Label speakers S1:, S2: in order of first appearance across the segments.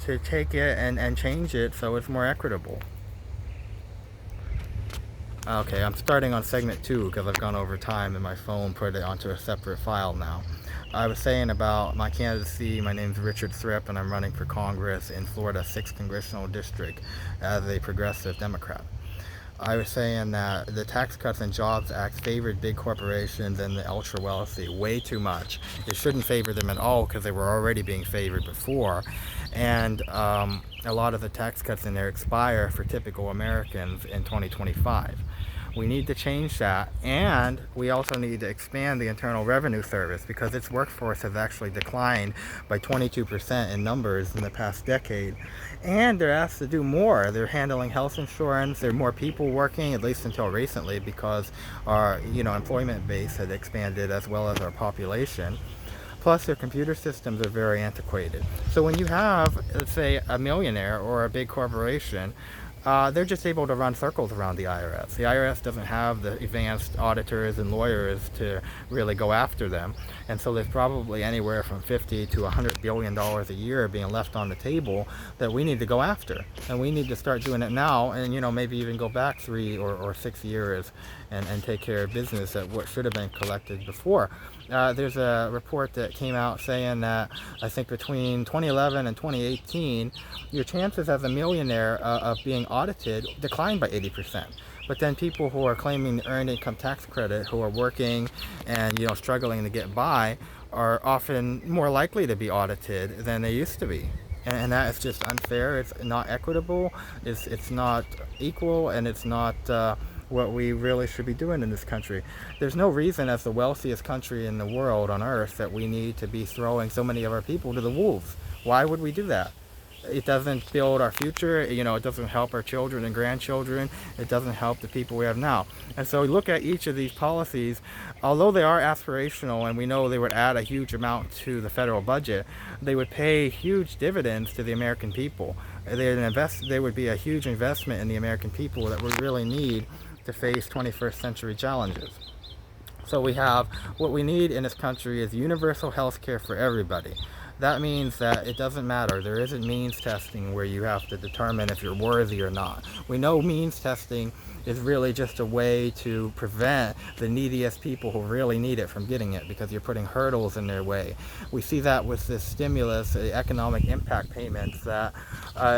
S1: to take it and change it so it's more equitable. Okay, I'm starting on segment 2 because I've gone over time and my phone put it onto a separate file now. I was saying about my candidacy. My name's Richard Thripp, and I'm running for Congress in Florida's 6th Congressional District as a progressive Democrat. I was saying that the Tax Cuts and Jobs Act favored big corporations and the ultra wealthy way too much. It shouldn't favor them at all because they were already being favored before. And a lot of the tax cuts in there expire for typical Americans in 2025. We need to change that, and we also need to expand the Internal Revenue Service because its workforce has actually declined by 22% in numbers in the past decade. And they're asked to do more. They're handling health insurance. There are more people working, at least until recently, because our employment base had expanded as well as our population. Plus, their computer systems are very antiquated. So when you have, let's say, a millionaire or a big corporation, they're just able to run circles around the IRS. The IRS doesn't have the advanced auditors and lawyers to really go after them. And so there's probably anywhere from $50 to $100 billion a year being left on the table that we need to go after. And we need to start doing it now and, maybe even go back 3 or 6 years and take care of business at what should have been collected before. There's a report that came out saying that I think between 2011 and 2018, your chances as a millionaire of being audited declined by 80%. But then people who are claiming earned income tax credit, who are working and struggling to get by, are often more likely to be audited than they used to be. And that is just unfair. It's not equitable. It's not equal, and it's not what we really should be doing in this country. There's no reason, as the wealthiest country in the world on earth, that we need to be throwing so many of our people to the wolves. Why would we do that? It doesn't build our future. It doesn't help our children and grandchildren. It doesn't help the people we have now. And so we look at each of these policies. Although they are aspirational and we know they would add a huge amount to the federal budget, they would pay huge dividends to the American people. They would be a huge investment in the American people that we really need to face 21st century challenges. So what we need in this country is universal health care for everybody. That means that it doesn't matter. There isn't means testing where you have to determine if you're worthy or not. We know means testing is really just a way to prevent the neediest people who really need it from getting it because you're putting hurdles in their way. We see that with this stimulus, the economic impact payments, that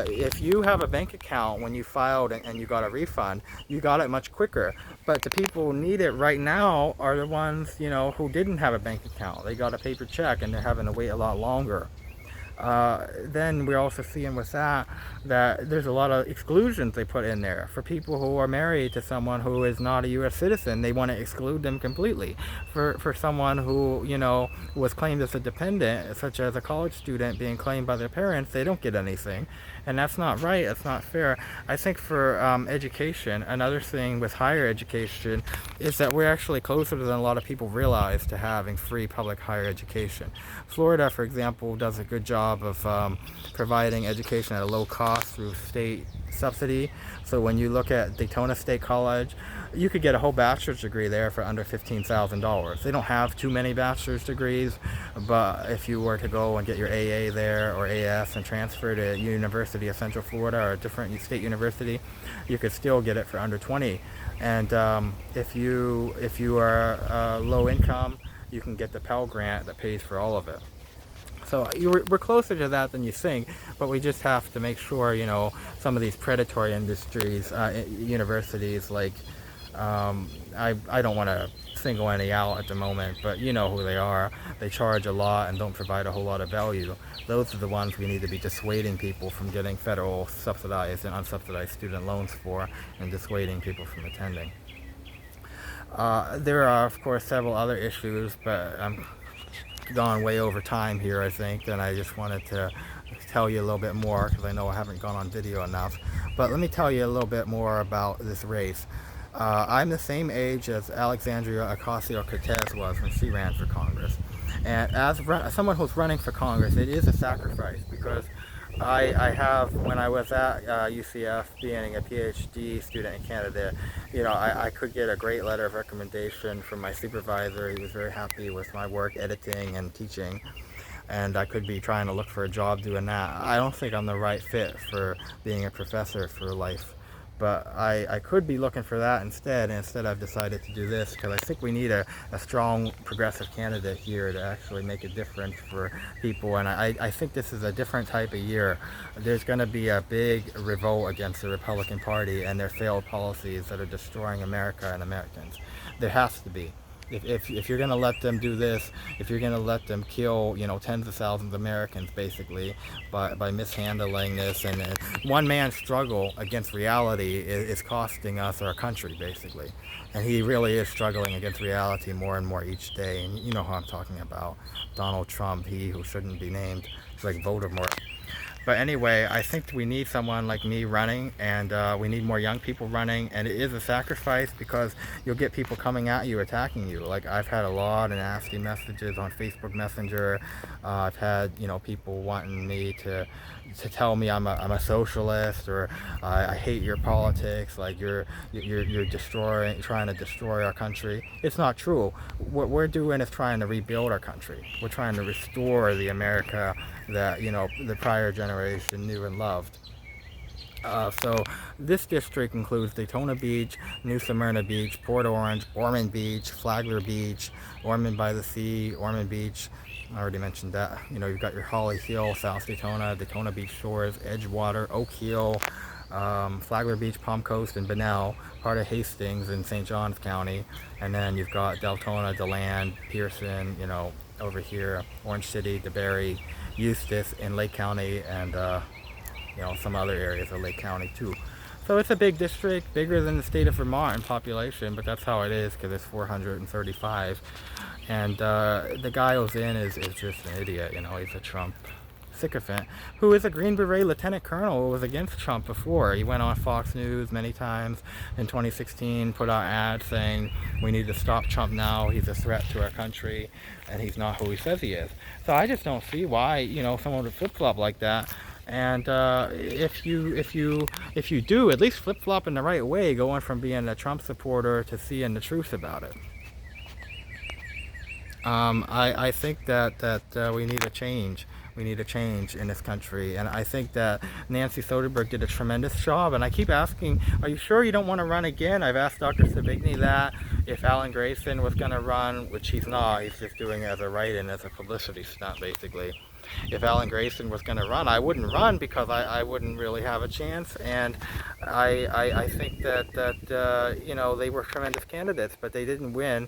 S1: if you have a bank account when you filed and you got a refund, you got it much quicker. But the people who need it right now are the ones, who didn't have a bank account. They got a paper check and they're having to wait a lot longer. Then we're also seeing with that there's a lot of exclusions they put in there for people who are married to someone who is not a U.S. citizen. They want to exclude them completely. For someone who was claimed as a dependent, such as a college student being claimed by their parents, they don't get anything, and that's not right. That's not fair. I think for education, another thing with higher education is that we're actually closer than a lot of people realize to having free public higher education. Florida, for example, does a good job of providing education at a low cost through state subsidy. So when you look at Daytona State College, you could get a whole bachelor's degree there for under $15,000. They don't have too many bachelor's degrees, but if you were to go and get your AA there or AS and transfer to University of Central Florida or a different state university, you could still get it for under 20. And if you are low income, you can get the Pell Grant that pays for all of it. So we're closer to that than you think, but we just have to make sure, some of these predatory industries, universities like, I don't want to single any out at the moment, but you know who they are. They charge a lot and don't provide a whole lot of value. Those are the ones we need to be dissuading people from getting federal subsidized and unsubsidized student loans for, and dissuading people from attending. There are, of course, several other issues, but I'm gone way over time here, I think, and I just wanted to tell you a little bit more because I know I haven't gone on video enough. But let me tell you a little bit more about this race. I'm the same age as Alexandria Ocasio-Cortez was when she ran for Congress. And as someone who's running for Congress, it is a sacrifice because I have, when I was at UCF being a PhD student and candidate, I could get a great letter of recommendation from my supervisor. He was very happy with my work editing and teaching. and I could be trying to look for a job doing that. I don't think I'm the right fit for being a professor for life. But I could be looking for that instead, and instead I've decided to do this because I think we need a strong progressive candidate here to actually make a difference for people. And I think this is a different type of year. There's going to be a big revolt against the Republican Party and their failed policies that are destroying America and Americans. There has to be. If you're going to let them do this, if you're going to let them kill, tens of thousands of Americans basically by mishandling this, and one man's struggle against reality is costing us our country basically. And he really is struggling against reality more and more each day. And you know who I'm talking about, Donald Trump, he who shouldn't be named. It's like Voldemort. But anyway, I think we need someone like me running, and we need more young people running, and it is a sacrifice because you'll get people coming at you, attacking you. Like, I've had a lot of nasty messages on Facebook Messenger. I've had, people wanting me to tell me I'm a socialist, or I hate your politics, like you're trying to destroy our country. It's not true. What we're doing is trying to rebuild our country. We're trying to restore the America that the prior generation knew and loved. So this district includes Daytona Beach, New Smyrna Beach, Port Orange, Ormond Beach, Flagler Beach, Ormond by the Sea, Ormond Beach. I already mentioned that. You've got your Holly Hill, South Daytona, Daytona Beach Shores, Edgewater, Oak Hill, Flagler Beach, Palm Coast, and Bunnell, part of Hastings in St. Johns County. And then you've got Deltona, DeLand, Pearson, over here, Orange City, Debary, Eustis in Lake County, and some other areas of Lake County too. So it's a big district, bigger than the state of Vermont in population, but that's how it is because it's 435. And the guy who's in is just an idiot. He's a Trump sycophant who is a Green Beret lieutenant colonel who was against Trump before. He went on Fox News many times in 2016, put out ads saying we need to stop Trump now, he's a threat to our country, and he's not who he says he is. So I just don't see why someone would flip-flop like that. And if you do, at least flip-flop in the right way, going from being a Trump supporter to seeing the truth about it. I think that we need a change. We need a change in this country, and I think that Nancy Soderberg did a tremendous job. And I keep asking, are you sure you don't want to run again? I've asked Dr. Savigny that, if Alan Grayson was going to run, which he's not. He's just doing it as a write-in, as a publicity stunt, basically. If Alan Grayson was going to run, I wouldn't run because I wouldn't really have a chance. And I think that they were tremendous candidates, but they didn't win.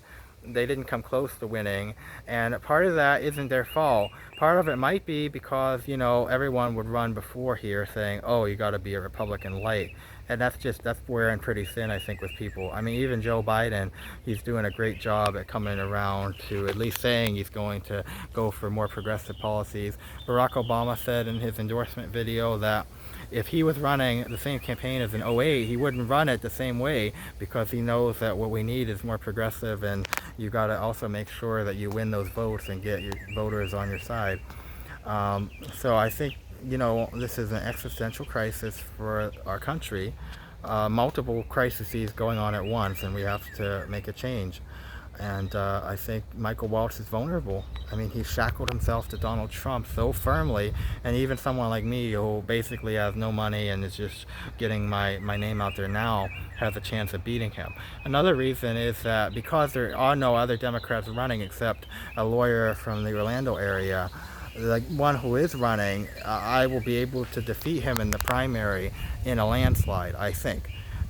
S1: They didn't come close to winning, and part of that isn't their fault. Part of it might be because everyone would run before here saying, oh, you got to be a Republican light, and that's wearing pretty thin, I think, with people. I mean, even Joe Biden, he's doing a great job at coming around to at least saying he's going to go for more progressive policies. Barack Obama said in his endorsement video that if he was running the same campaign as in 08, he wouldn't run it the same way because he knows that what we need is more progressive, and you got to also make sure that you win those votes and get your voters on your side. So I think, this is an existential crisis for our country, multiple crises going on at once, and we have to make a change. And I think Michael Waltz is vulnerable. I mean, he shackled himself to Donald Trump so firmly, and even someone like me who basically has no money and is just getting my name out there now has a chance of beating him. Another reason is that because there are no other Democrats running except a lawyer from the Orlando area, the one who is running, I will be able to defeat him in the primary in a landslide, I think.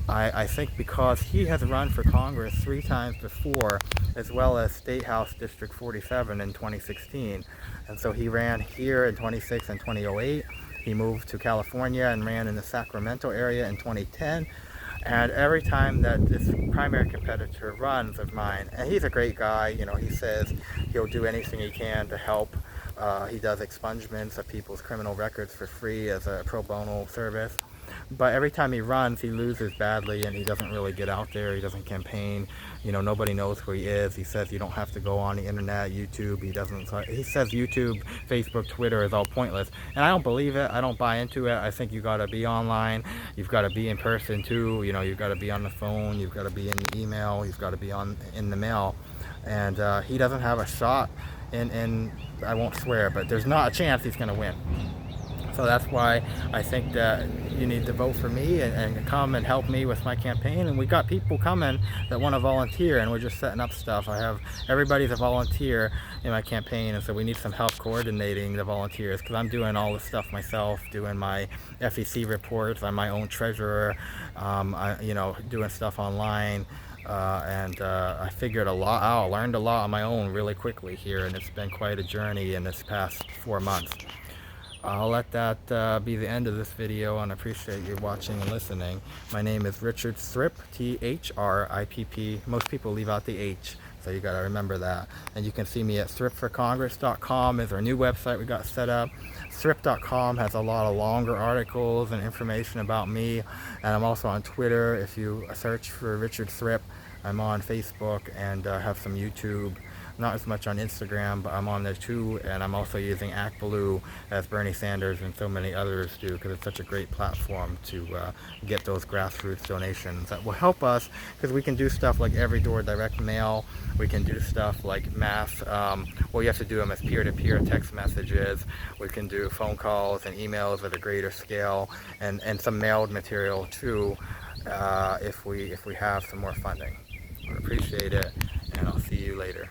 S1: I think because he has run for Congress 3 times before, as well as State House District 47 in 2016. And so he ran here in 26 and 2008. He moved to California and ran in the Sacramento area in 2010. And every time that this primary competitor runs of mine, and he's a great guy, he says he'll do anything he can to help. He does expungements of people's criminal records for free as a pro bono service. But every time he runs, he loses badly, and he doesn't really get out there. He doesn't campaign. Nobody knows who he is. He says you don't have to go on the internet, YouTube. He says YouTube, Facebook, Twitter is all pointless. And I don't believe it. I don't buy into it. I think you got to be online. You've got to be in person too. You've got to be on the phone. You've got to be in the email. You've got to be in the mail. And he doesn't have a shot and I won't swear, but there's not a chance he's going to win. So that's why I think that you need to vote for me and come and help me with my campaign. And we got people coming that want to volunteer, and we're just setting up stuff. I have everybody's a volunteer in my campaign, and so we need some help coordinating the volunteers, because I'm doing all this stuff myself, doing my FEC reports. I'm my own treasurer, doing stuff online. I figured a lot out, learned a lot on my own really quickly here, and it's been quite a journey in this past 4 months. I'll let that be the end of this video, and I appreciate you watching and listening. My name is Richard Thripp, Thripp. Most people leave out the H, so you gotta remember that. And you can see me at thrippforcongress.com is our new website we got set up. Thripp.com has a lot of longer articles and information about me, and I'm also on Twitter. If you search for Richard Thripp, I'm on Facebook and have some YouTube. Not as much on Instagram, but I'm on there too, and I'm also using ActBlue as Bernie Sanders and so many others do, because it's such a great platform to get those grassroots donations that will help us, because we can do stuff like every door direct mail. We can do stuff like mass, well, you have to do them as peer-to-peer text messages. We can do phone calls and emails at a greater scale, and some mailed material too, if we have some more funding. I appreciate it, and I'll see you later.